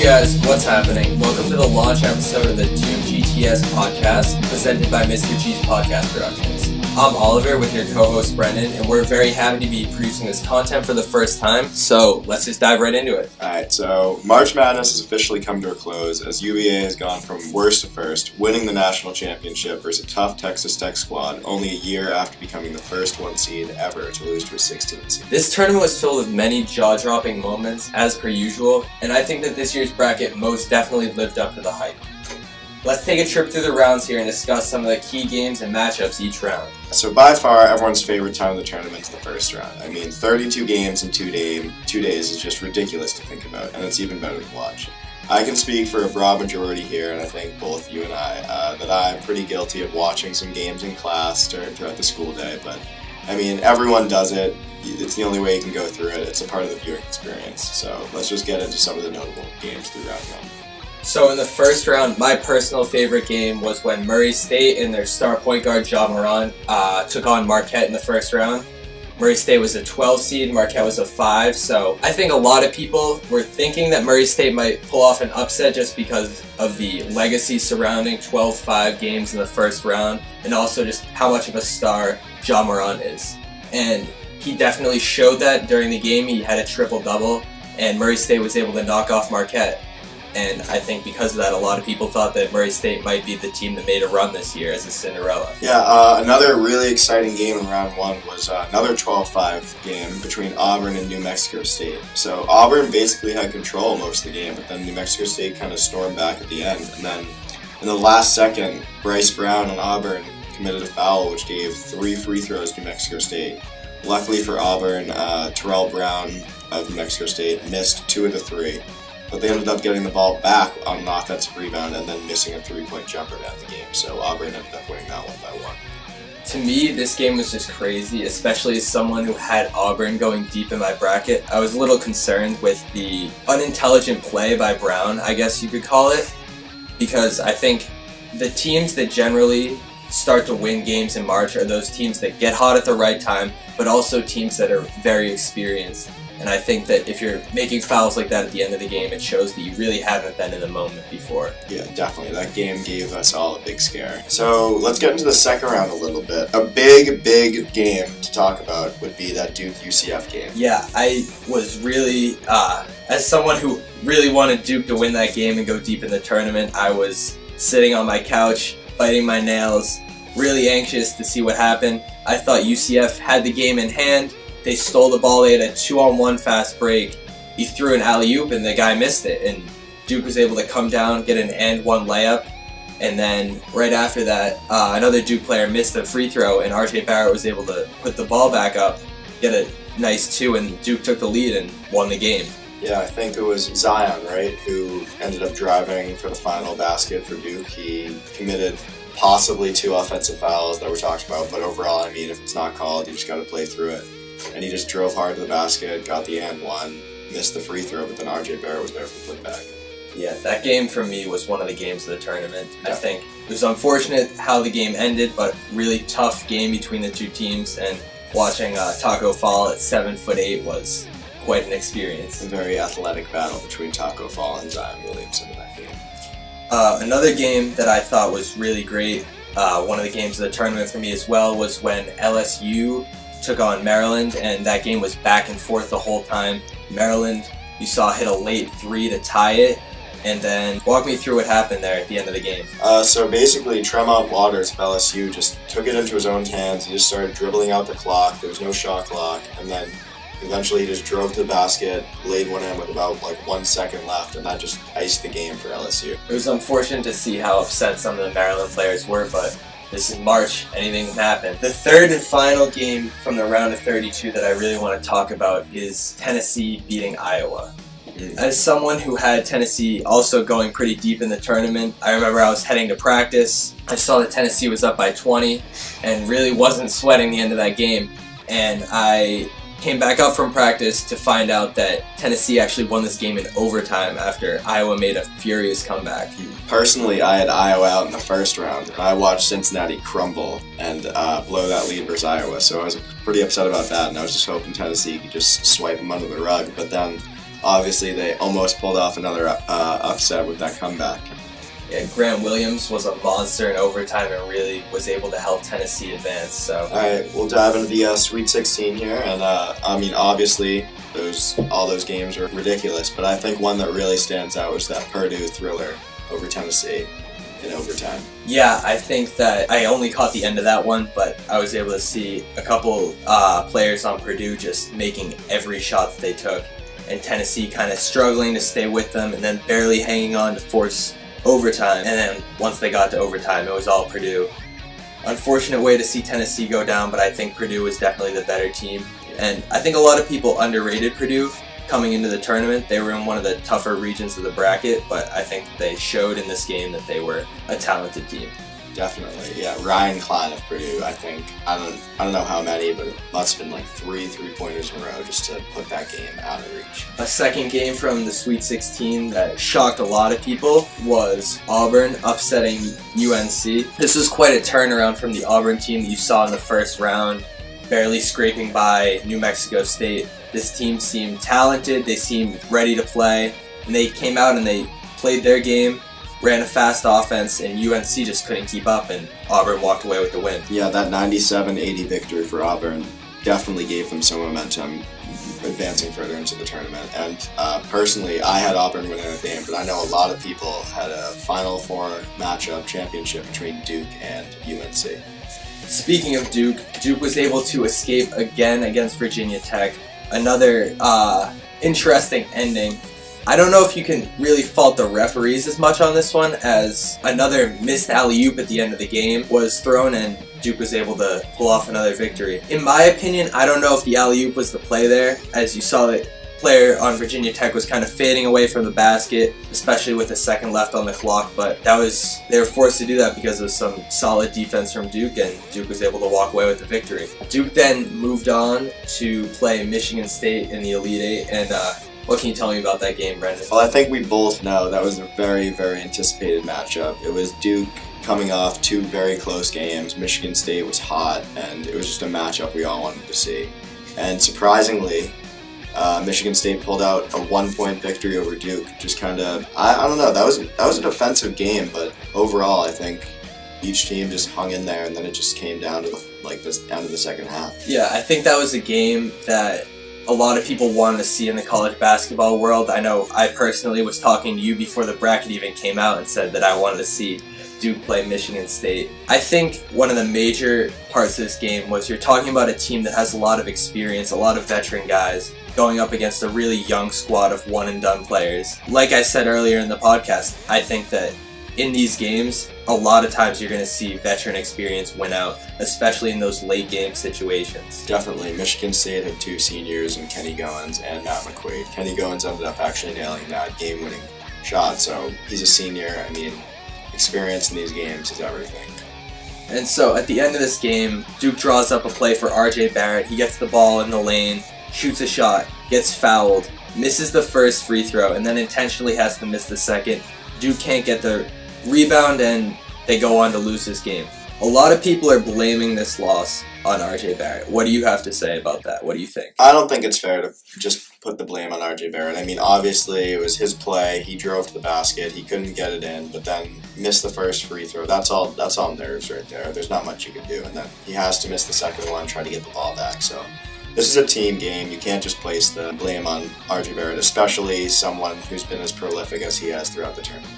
Hey guys, what's happening? Welcome to the launch episode of the Tune GTS podcast, presented by Mr. G's Podcast Productions. I'm Oliver with your co-host Brendan, and we're very happy to be producing this content for the first time, so let's just dive right into it. Alright, so March Madness has officially come to a close as UVA has gone from worst to first, winning the national championship versus a tough Texas Tech squad only a year after becoming the first one seed ever to lose to a 16 seed. This tournament was filled with many jaw-dropping moments, as per usual, and I think that this year's bracket most definitely lived up to the hype. Let's take a trip through the rounds here and discuss some of the key games and matchups each round. So by far, everyone's favorite time of the tournament is the first round. I mean, 32 games in 2 days is just ridiculous to think about, and it's even better to watch. I can speak for a broad majority here, and I think both you and I, that I'm pretty guilty of watching some games in class throughout the school day, but I mean, everyone does it. It's the only way you can go through it. It's a part of the viewing experience. So let's just get into some of the notable games through round one. So in the first round, my personal favorite game was when Murray State and their star point guard Ja Morant took on Marquette in the first round. Murray State was a 12 seed, Marquette was a 5, so I think a lot of people were thinking that Murray State might pull off an upset just because of the legacy surrounding 12-5 games in the first round, and also just how much of a star Ja Morant is. And he definitely showed that during the game. He had a triple-double, and Murray State was able to knock off Marquette. And I think because of that, a lot of people thought that Murray State might be the team that made a run this year as a Cinderella. Yeah, another really exciting game in round one was another 12-5 game between Auburn and New Mexico State. So Auburn basically had control most of the game, but then New Mexico State kind of stormed back at the end. And then in the last second, Bryce Brown and Auburn committed a foul, which gave 3 free throws to New Mexico State. Luckily for Auburn, Terrell Brown of New Mexico State missed 2 of the 3. But they ended up getting the ball back on an offensive rebound and then missing a 3-point jumper to end the game. So Auburn ended up winning that one by 1. To me, this game was just crazy, especially as someone who had Auburn going deep in my bracket. I was a little concerned with the unintelligent play by Brown, I guess you could call it, because I think the teams that generally start to win games in March are those teams that get hot at the right time, but also teams that are very experienced. And I think that if you're making fouls like that at the end of the game, it shows that you really haven't been in the moment before. Yeah, definitely. That game gave us all a big scare. So let's get into the second round a little bit. A big game to talk about would be that Duke-UCF game. Yeah, I was really, as someone who really wanted Duke to win that game and go deep in the tournament, I was sitting on my couch, biting my nails, really anxious to see what happened. I thought UCF had the game in hand. They stole the ball. They had a 2-on-1 fast break. He threw an alley-oop and the guy missed it. And Duke was able to come down, get an and-one layup. And then right after that, another Duke player missed a free throw, and RJ Barrett was able to put the ball back up, get a nice 2, and Duke took the lead and won the game. Yeah, I think it was Zion, right, who ended up driving for the final basket for Duke. He committed possibly 2 offensive fouls that were talked about, but overall, I mean, if it's not called, you just got to play through it. And he just drove hard to the basket, got the and one, missed the free throw, but then RJ Barrett was there for the putback. Yeah, that game for me was one of the games of the tournament. Yeah. I think it was unfortunate how the game ended, but really tough game between the two teams, and watching Taco Fall at 7'8" was quite an experience. A very athletic battle between Taco Fall and Zion Williamson in that game. Another game that I thought was really great, one of the games of the tournament for me as well, was when LSU took on Maryland, and that game was back and forth the whole time. Maryland, you saw, hit a late 3 to tie it, and then walk me through what happened there at the end of the game. So basically, Tremont Waters of LSU just took it into his own hands. He just started dribbling out the clock. There was no shot clock, and then eventually he just drove to the basket, laid one in with about 1 second left, and that just iced the game for LSU. It was unfortunate to see how upset some of the Maryland players were, but this is March, anything can happen. The third and final game from the round of 32 that I really want to talk about is Tennessee beating Iowa. As someone who had Tennessee also going pretty deep in the tournament, I remember I was heading to practice. I saw that Tennessee was up by 20 and really wasn't sweating the end of that game. And I came back up from practice to find out that Tennessee actually won this game in overtime after Iowa made a furious comeback. Personally, I had Iowa out in the first round, and I watched Cincinnati crumble and blow that lead versus Iowa, so I was pretty upset about that, and I was just hoping Tennessee could just swipe them under the rug. But then obviously they almost pulled off another upset with that comeback. Yeah, Grant Williams was a monster in overtime and really was able to help Tennessee advance. So, all right, we'll dive into the Sweet 16 here, and obviously all those games were ridiculous, but I think one that really stands out was that Purdue thriller over Tennessee in overtime. Yeah, I think that I only caught the end of that one, but I was able to see a couple players on Purdue just making every shot that they took, and Tennessee kind of struggling to stay with them, and then barely hanging on to force overtime. And then once they got to overtime, it was all Purdue. Unfortunate way to see Tennessee go down, but I think Purdue was definitely the better team. And I think a lot of people underrated Purdue coming into the tournament. They were in one of the tougher regions of the bracket, but I think they showed in this game that they were a talented team. Definitely, yeah. Ryan Klein of Purdue, I think, I don't know how many, but it must have been like 3 3-pointers in a row just to put that game out of reach. A second game from the Sweet 16 that shocked a lot of people was Auburn upsetting UNC. This was quite a turnaround from the Auburn team that you saw in the first round, barely scraping by New Mexico State. This team seemed talented, they seemed ready to play, and they came out and they played their game, ran a fast offense, and UNC just couldn't keep up, and Auburn walked away with the win. Yeah, that 97-80 victory for Auburn definitely gave them some momentum advancing further into the tournament. And personally, I had Auburn winning the game, but I know a lot of people had a Final Four matchup championship between Duke and UNC. Speaking of Duke, Duke was able to escape again against Virginia Tech. Another interesting ending. I don't know if you can really fault the referees as much on this one, as another missed alley-oop at the end of the game was thrown and Duke was able to pull off another victory. In my opinion, I don't know if the alley-oop was the play there, as you saw the player on Virginia Tech was kind of fading away from the basket, especially with a second left on the clock, but they were forced to do that because of some solid defense from Duke, and Duke was able to walk away with the victory. Duke then moved on to play Michigan State in the Elite Eight, and what can you tell me about that game, Brendan? Well, I think we both know that was a very, very anticipated matchup. It was Duke coming off 2 very close games. Michigan State was hot, and it was just a matchup we all wanted to see. And surprisingly, Michigan State pulled out a 1-point victory over Duke. Just kind of, I don't know, that was a defensive game, but overall, I think each team just hung in there, and then it just came down to the second half. Yeah, I think that was a game that a lot of people wanted to see in the college basketball world. I know I personally was talking to you before the bracket even came out and said that I wanted to see Duke play Michigan State. I think one of the major parts of this game was you're talking about a team that has a lot of experience, a lot of veteran guys, going up against a really young squad of one-and-done players. Like I said earlier in the podcast, I think that in these games, a lot of times you're going to see veteran experience win out, especially in those late game situations. Definitely. Michigan State had 2 seniors in Kenny Goins and Matt McQuaid. Kenny Goins ended up actually nailing that game-winning shot, so he's a senior. I mean, experience in these games is everything. And so at the end of this game, Duke draws up a play for RJ Barrett. He gets the ball in the lane, shoots a shot, gets fouled, misses the first free throw, and then intentionally has to miss the second. Duke can't get the rebound, and they go on to lose this game. A lot of people are blaming this loss on RJ Barrett. What do you have to say about that? What do you think? I don't think it's fair to just put the blame on RJ Barrett. I mean, obviously, it was his play. He drove to the basket. He couldn't get it in, but then missed the first free throw. That's all nerves right there. There's not much you can do. And then he has to miss the second one, try to get the ball back. So this is a team game. You can't just place the blame on RJ Barrett, especially someone who's been as prolific as he has throughout the tournament.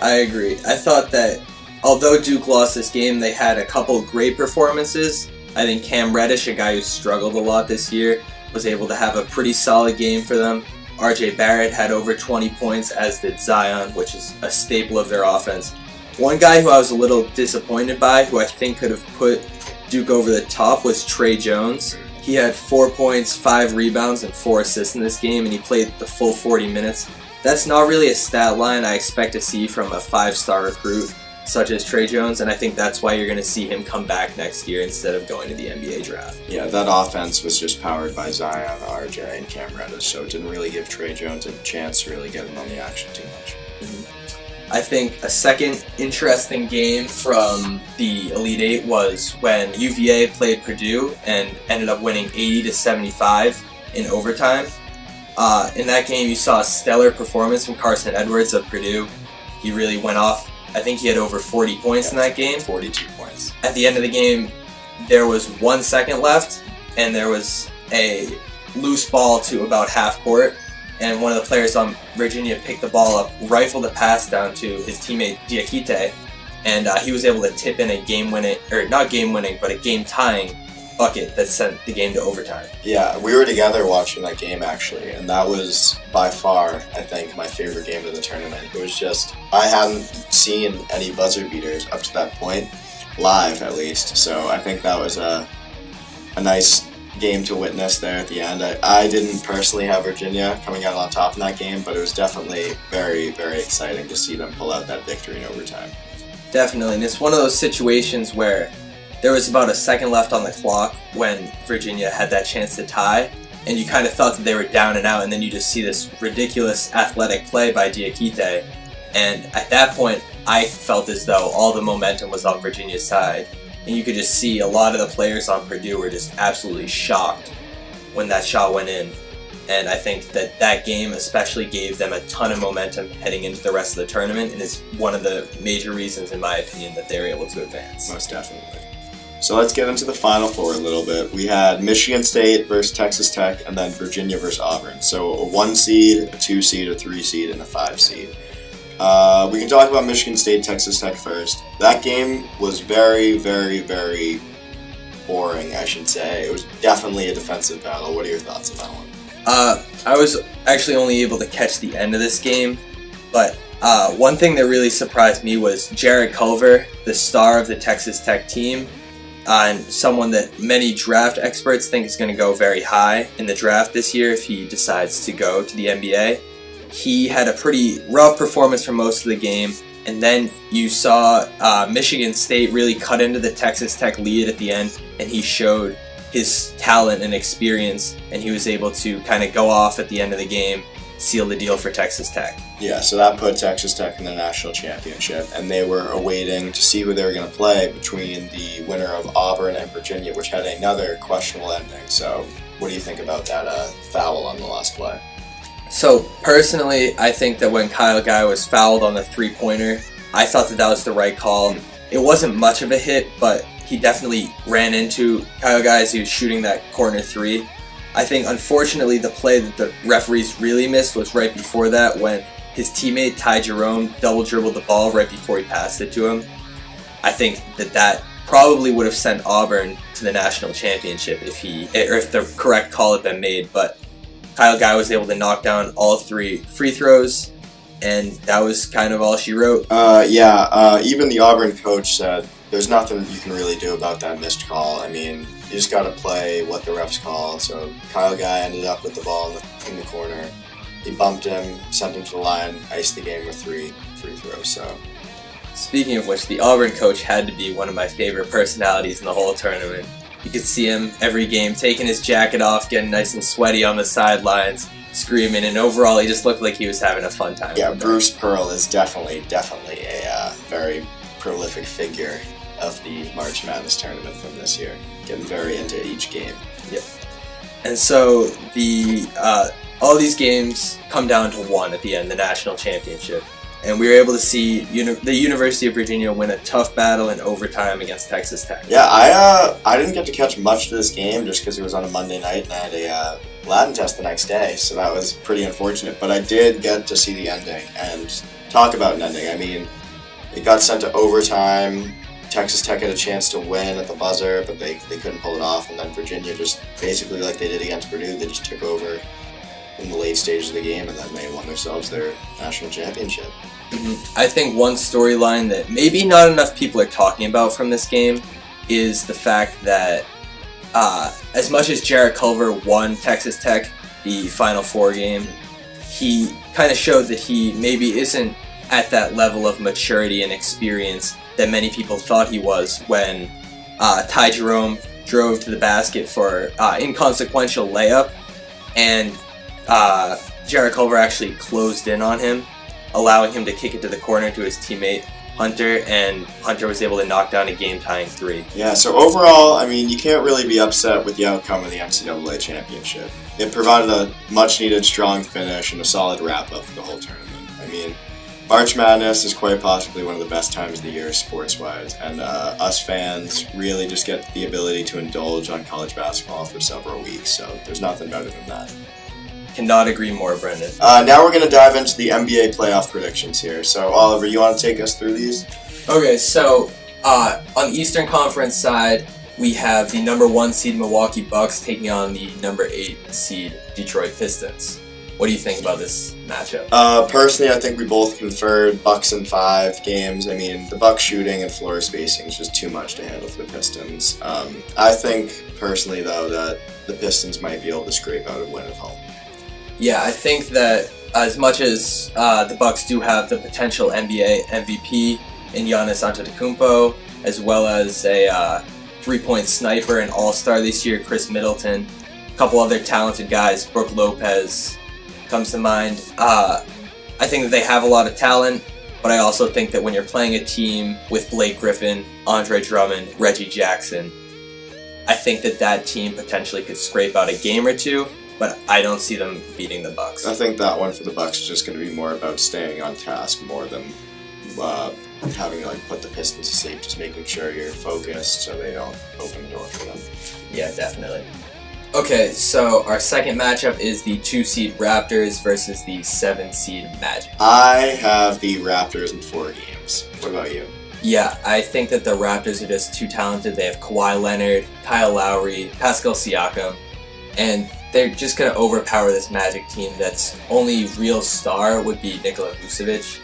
I agree. I thought that although Duke lost this game, they had a couple great performances. I think Cam Reddish, a guy who struggled a lot this year, was able to have a pretty solid game for them. RJ Barrett had over 20 points, as did Zion, which is a staple of their offense. One guy who I was a little disappointed by, who I think could have put Duke over the top, was Trey Jones. He had 4 points, 5 rebounds, and 4 assists in this game, and he played the full 40 minutes. That's not really a stat line I expect to see from a 5-star recruit such as Trey Jones, and I think that's why you're going to see him come back next year instead of going to the NBA draft. Yeah, that offense was just powered by Zion, RJ, and Cam Reddish, so it didn't really give Trey Jones a chance to really get in on the action too much. Mm-hmm. I think a second interesting game from the Elite Eight was when UVA played Purdue and ended up winning 80-75 in overtime. In that game, you saw a stellar performance from Carson Edwards of Purdue. He really went off. I think he had over 40 points in that game. 42 points. At the end of the game, there was 1 second left, and there was a loose ball to about half court, and one of the players on Virginia picked the ball up, rifled a pass down to his teammate Diakite, and he was able to tip in a game-winning, or not game-winning, but a game-tying bucket that sent the game to overtime. Yeah, we were together watching that game actually, and that was by far, I think, my favorite game of the tournament. It was just, I hadn't seen any buzzer beaters up to that point, live at least, so I think that was a nice game to witness there at the end. I didn't personally have Virginia coming out on top in that game, but it was definitely very, very exciting to see them pull out that victory in overtime. Definitely, and it's one of those situations where there was about a second left on the clock when Virginia had that chance to tie, and you kind of thought that they were down and out, and then you just see this ridiculous athletic play by Diakite, and at that point, I felt as though all the momentum was on Virginia's side, and you could just see a lot of the players on Purdue were just absolutely shocked when that shot went in, and I think that that game especially gave them a ton of momentum heading into the rest of the tournament, and is one of the major reasons, in my opinion, that they were able to advance. Most definitely. So let's get into the Final Four a little bit. We had Michigan State versus Texas Tech, and then Virginia versus Auburn. So a 1 seed, a 2 seed, a 3 seed, and a 5 seed. We can talk about Michigan State, Texas Tech first. That game was very, very, very boring, I should say. It was definitely a defensive battle. What are your thoughts on that one? I was actually only able to catch the end of this game, but one thing that really surprised me was Jarrett Culver, the star of the Texas Tech team, and someone that many draft experts think is going to go very high in the draft this year if he decides to go to the NBA. He had a pretty rough performance for most of the game, and then you saw Michigan State really cut into the Texas Tech lead at the end, and he showed his talent and experience, and he was able to kind of go off at the end of the game, seal the deal for Texas Tech. Yeah, so that put Texas Tech in the national championship, and they were awaiting to see who they were going to play between the winner of Auburn and Virginia, which had another questionable ending. So what do you think about that foul on the last play? So personally, I think that when Kyle Guy was fouled on the three-pointer, I thought that that was the right call. It wasn't much of a hit, but he definitely ran into Kyle Guy as he was shooting that corner three. I think, unfortunately, the play that the referees really missed was right before that, when his teammate Ty Jerome double-dribbled the ball right before he passed it to him. I think that that probably would have sent Auburn to the national championship if the correct call had been made, but Kyle Guy was able to knock down all 3 free throws, and that was kind of all she wrote. Even the Auburn coach said there's nothing you can really do about that missed call. I mean, you just got to play what the refs call. So Kyle Guy ended up with the ball in the corner. He bumped him, sent him to the line, iced the game with 3 free throws. So, speaking of which, the Auburn coach had to be one of my favorite personalities in the whole tournament. You could see him every game taking his jacket off, getting nice and sweaty on the sidelines, screaming, and overall he just looked like he was having a fun time. Yeah, Bruce Pearl is definitely a very prolific figure of the March Madness tournament from this year, getting very into each game. Yep. And so all these games come down to one at the end, the national championship. And we were able to see the University of Virginia win a tough battle in overtime against Texas Tech. Yeah, I didn't get to catch much of this game just because it was on a Monday night and I had a Latin test the next day, so that was pretty unfortunate. But I did get to see the ending and talk about an ending. I mean, it got sent to overtime. Texas Tech had a chance to win at the buzzer, but they couldn't pull it off. And then Virginia just basically like they did against Purdue, they just took over in the late stages of the game, and then they won themselves their national championship. Mm-hmm. I think one storyline that maybe not enough people are talking about from this game is the fact that as much as Jarrett Culver won Texas Tech the Final Four game, he kind of showed that he maybe isn't at that level of maturity and experience that many people thought he was when Ty Jerome drove to the basket for inconsequential layup, and Jarrett Culver actually closed in on him, allowing him to kick it to the corner to his teammate Hunter, and Hunter was able to knock down a game-tying 3. Yeah, so overall, I mean, you can't really be upset with the outcome of the NCAA championship. it provided a much-needed strong finish and a solid wrap-up for the whole tournament. I mean, March Madness is quite possibly one of the best times of the year sports-wise, and us fans really just get the ability to indulge on college basketball for several weeks, so there's nothing better than that. Cannot agree more, Brendan. Now we're going to dive into the NBA playoff predictions here. So, Oliver, you want to take us through these? Okay, so on the Eastern Conference side, we have the number 1 seed Milwaukee Bucks taking on the number 8 seed Detroit Pistons. What do you think about this matchup? Personally, I think we both conferred Bucks in 5 games. I mean, the Bucks shooting and floor spacing is just too much to handle for the Pistons. I think, personally, though, that the Pistons might be able to scrape out a win at home. Yeah, I think that as much as the Bucks do have the potential NBA MVP in Giannis Antetokounmpo, as well as a three-point sniper and all-star this year, Chris Middleton, a couple other talented guys, Brook Lopez comes to mind. I think that they have a lot of talent, but I also think that when you're playing a team with Blake Griffin, Andre Drummond, Reggie Jackson, I think that that team potentially could scrape out a game or two, but I don't see them beating the Bucks. I think that one for the Bucks is just going to be more about staying on task more than having to put the Pistons to sleep, just making sure you're focused so they don't open the door for them. Yeah, definitely. Okay, so our second matchup is the 2 seed Raptors versus the 7 seed Magic. I have the Raptors in 4 games. What about you? Yeah, I think that the Raptors are just too talented. They have Kawhi Leonard, Kyle Lowry, Pascal Siakam, and they're just going to overpower this Magic team that's only real star would be Nikola Vucevic.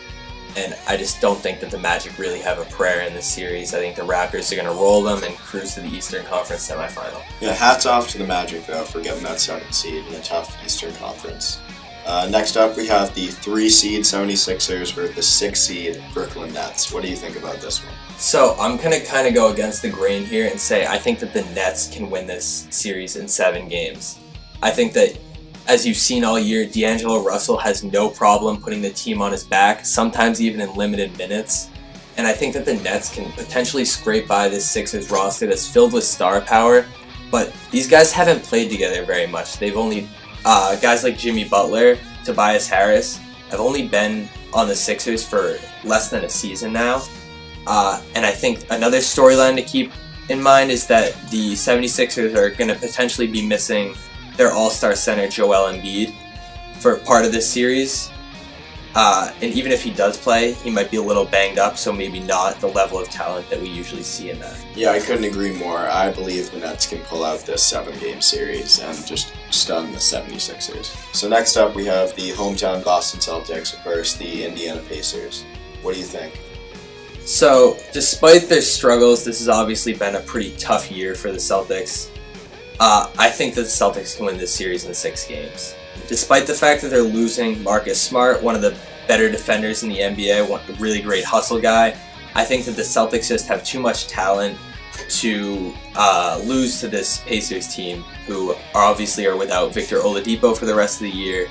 And I just don't think that the Magic really have a prayer in this series. I think the Raptors are going to roll them and cruise to the Eastern Conference semifinal. Yeah, hats off to the Magic, though, for getting that 7th seed in a tough Eastern Conference. Next up, we have the 3 seed 76ers versus the 6 seed Brooklyn Nets. What do you think about this one? So I'm going to kind of go against the grain here and say I think that the Nets can win this series in 7 games. I think that, as you've seen all year, D'Angelo Russell has no problem putting the team on his back, sometimes even in limited minutes. And I think that the Nets can potentially scrape by this Sixers roster that's filled with star power, but these guys haven't played together very much. They've only, guys like Jimmy Butler, Tobias Harris, have only been on the Sixers for less than a season now. And I think another storyline to keep in mind is that the 76ers are going to potentially be missing their all-star center Joel Embiid for part of this series. And even if he does play, he might be a little banged up, so maybe not the level of talent that we usually see in that. Yeah, I couldn't agree more. I believe the Nets can pull out this 7-game series and just stun the 76ers. So next up, we have the hometown Boston Celtics versus the Indiana Pacers. What do you think? So, despite their struggles, this has obviously been a pretty tough year for the Celtics. I think that the Celtics can win this series in 6 games. Despite the fact that they're losing Marcus Smart, one of the better defenders in the NBA, a really great hustle guy, I think that the Celtics just have too much talent to lose to this Pacers team, who obviously are without Victor Oladipo for the rest of the year.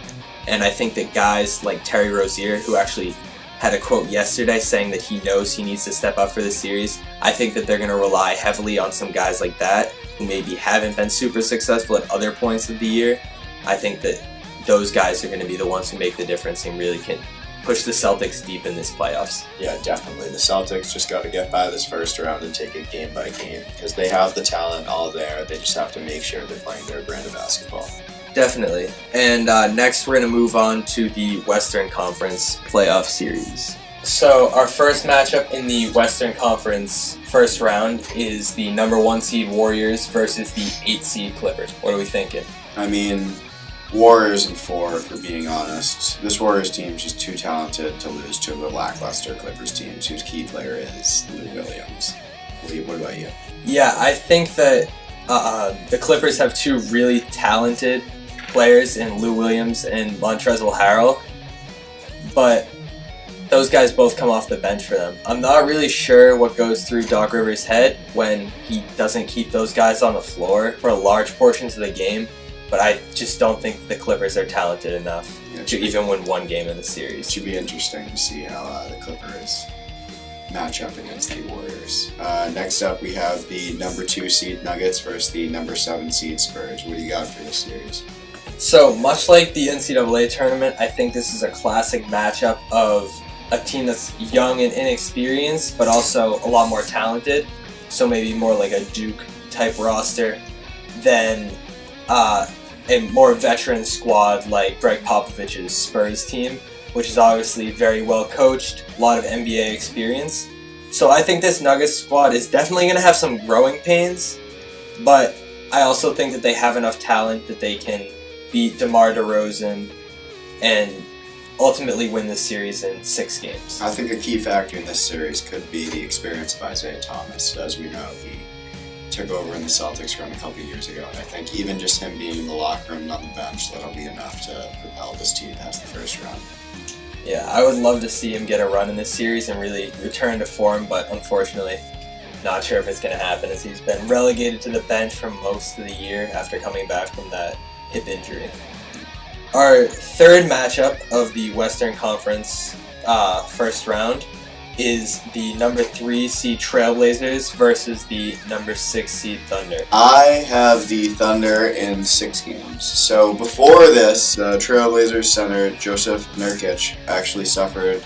And I think that guys like Terry Rozier, who actually had a quote yesterday saying that he knows he needs to step up for the series, I think that they're going to rely heavily on some guys like that who maybe haven't been super successful at other points of the year. I think that those guys are going to be the ones who make the difference and really can push the Celtics deep in this playoffs. Yeah, definitely. The Celtics just got to get by this first round and take it game by game because they have the talent all there. They just have to make sure they're playing their brand of basketball. Definitely. And next we're going to move on to the Western Conference playoff series. So our first matchup in the Western Conference first round is the number 1 seed Warriors versus the 8 seed Clippers. What are we thinking? I mean, Warriors in 4, for being honest. This Warriors team is just too talented to lose to the lackluster Clippers team, whose key player is Lou Williams. What about you? Yeah, I think that the Clippers have 2 really talented players in Lou Williams and Montrezl Harrell, but those guys both come off the bench for them. I'm not really sure what goes through Doc Rivers' head when he doesn't keep those guys on the floor for large portions of the game, but I just don't think the Clippers are talented enough to even win 1 game in the series. It should be interesting to see how the Clippers match up against the Warriors. Next up, we have the number 2 seed Nuggets versus the number 7 seed Spurs. What do you got for this series? So, much like the NCAA tournament, I think this is a classic matchup of a team that's young and inexperienced, but also a lot more talented. So maybe more like a Duke type roster than a more veteran squad like Greg Popovich's Spurs team, which is obviously very well coached, a lot of NBA experience. So I think this Nuggets squad is definitely going to have some growing pains, but I also think that they have enough talent that they can beat DeMar DeRozan and ultimately win this series in 6 games. I think a key factor in this series could be the experience of Isaiah Thomas. As we know, he took over in the Celtics run a couple years ago, and I think even just him being in the locker room and on the bench, that'll be enough to propel this team past the first round. Yeah, I would love to see him get a run in this series and really return to form, but unfortunately, not sure if it's going to happen, as he's been relegated to the bench for most of the year after coming back from that hip injury. Our third matchup of the Western Conference first round is the number 3 seed Trailblazers versus the number 6 seed Thunder. I have the Thunder in 6 games. So before this, the Trailblazers center Joseph Nurkic actually suffered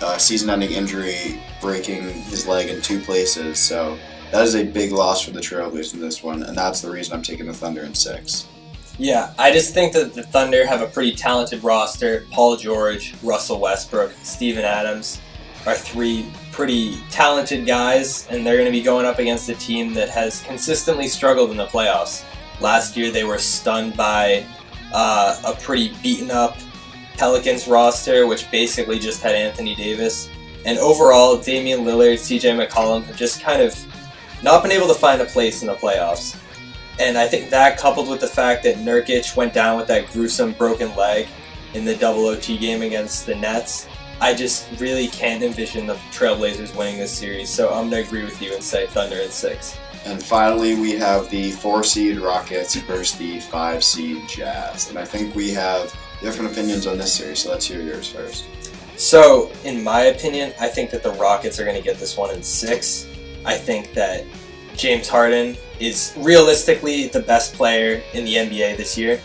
a season-ending injury, breaking his leg in 2 places. So that is a big loss for the Trailblazers in this one, and that's the reason I'm taking the Thunder in 6. Yeah, I just think that the Thunder have a pretty talented roster. Paul George, Russell Westbrook, Steven Adams are 3 pretty talented guys, and they're going to be going up against a team that has consistently struggled in the playoffs. Last year they were stunned by a pretty beaten up Pelicans roster, which basically just had Anthony Davis. And overall, Damian Lillard, CJ McCollum have just kind of not been able to find a place in the playoffs. And I think that, coupled with the fact that Nurkic went down with that gruesome broken leg in the double OT game against the Nets, I just really can't envision the Trailblazers winning this series. So I'm going to agree with you and say Thunder in 6. And finally, we have the 4 seed Rockets versus the 5 seed Jazz. And I think we have different opinions on this series, so let's hear yours first. So, in my opinion, I think that the Rockets are going to get this one in 6. I think that James Harden is realistically the best player in the NBA this year.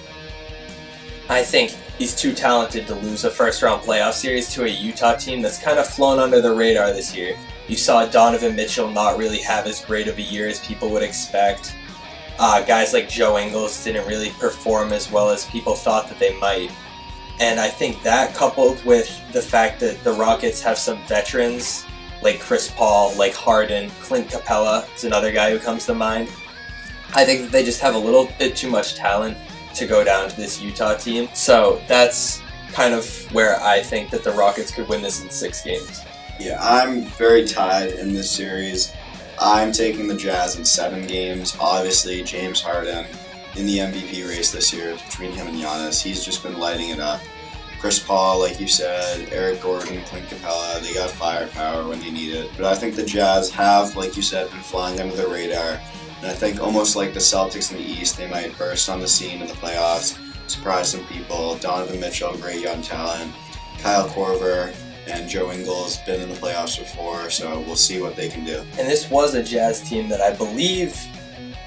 I think he's too talented to lose a first-round playoff series to a Utah team that's kind of flown under the radar this year. You saw Donovan Mitchell not really have as great of a year as people would expect. Guys like Joe Ingles didn't really perform as well as people thought that they might. And I think that, coupled with the fact that the Rockets have some veterans like Chris Paul, like Harden, Clint Capella is another guy who comes to mind. I think that they just have a little bit too much talent to go down to this Utah team. So that's kind of where I think that the Rockets could win this in 6 games. Yeah, I'm very tied in this series. I'm taking the Jazz in 7 games. Obviously, James Harden in the MVP race this year between him and Giannis. He's just been lighting it up. Chris Paul, like you said, Eric Gordon, Clint Capella, they got firepower when they need it. But I think the Jazz have, like you said, been flying under the radar. And I think almost like the Celtics in the East, they might burst on the scene in the playoffs, surprise some people. Donovan Mitchell, great young talent. Kyle Korver and Joe Ingles been in the playoffs before, so we'll see what they can do. And this was a Jazz team that I believe,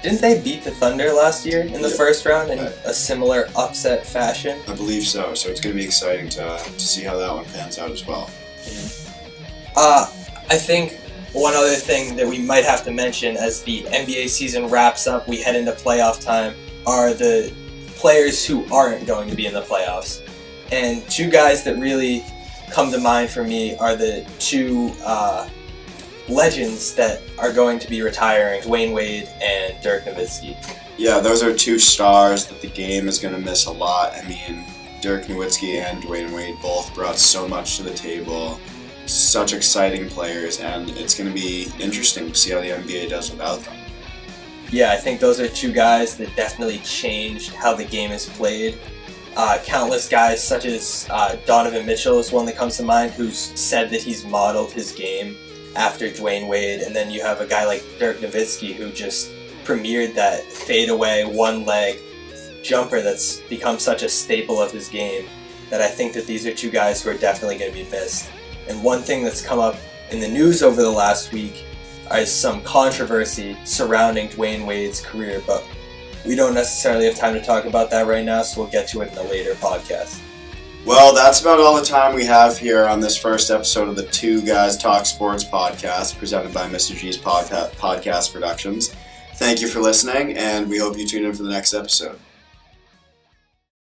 didn't they beat the Thunder last year in the first round in a similar upset fashion? I believe so. So it's going to be exciting to see how that one pans out as well. I think one other thing that we might have to mention as the NBA season wraps up, we head into playoff time, are the players who aren't going to be in the playoffs. And 2 guys that really come to mind for me are the 2 legends that are going to be retiring, Dwayne Wade and Dirk Nowitzki. Yeah, those are 2 stars that the game is going to miss a lot. I mean, Dirk Nowitzki and Dwayne Wade both brought so much to the table. Such exciting players, and it's going to be interesting to see how the NBA does without them. Yeah, I think those are 2 guys that definitely changed how the game is played. Countless guys such as Donovan Mitchell is one that comes to mind, who's said that he's modeled his game after Dwayne Wade. And then you have a guy like Dirk Nowitzki who just premiered that fadeaway one-leg jumper that's become such a staple of his game, that I think that these are 2 guys who are definitely going to be missed. And one thing that's come up in the news over the last week is some controversy surrounding Dwayne Wade's career, but we don't necessarily have time to talk about that right now, so we'll get to it in a later podcast. Well, that's about all the time we have here on this first episode of the Two Guys Talk Sports podcast, presented by Mr. G's Podcast Productions. Thank you for listening, and we hope you tune in for the next episode.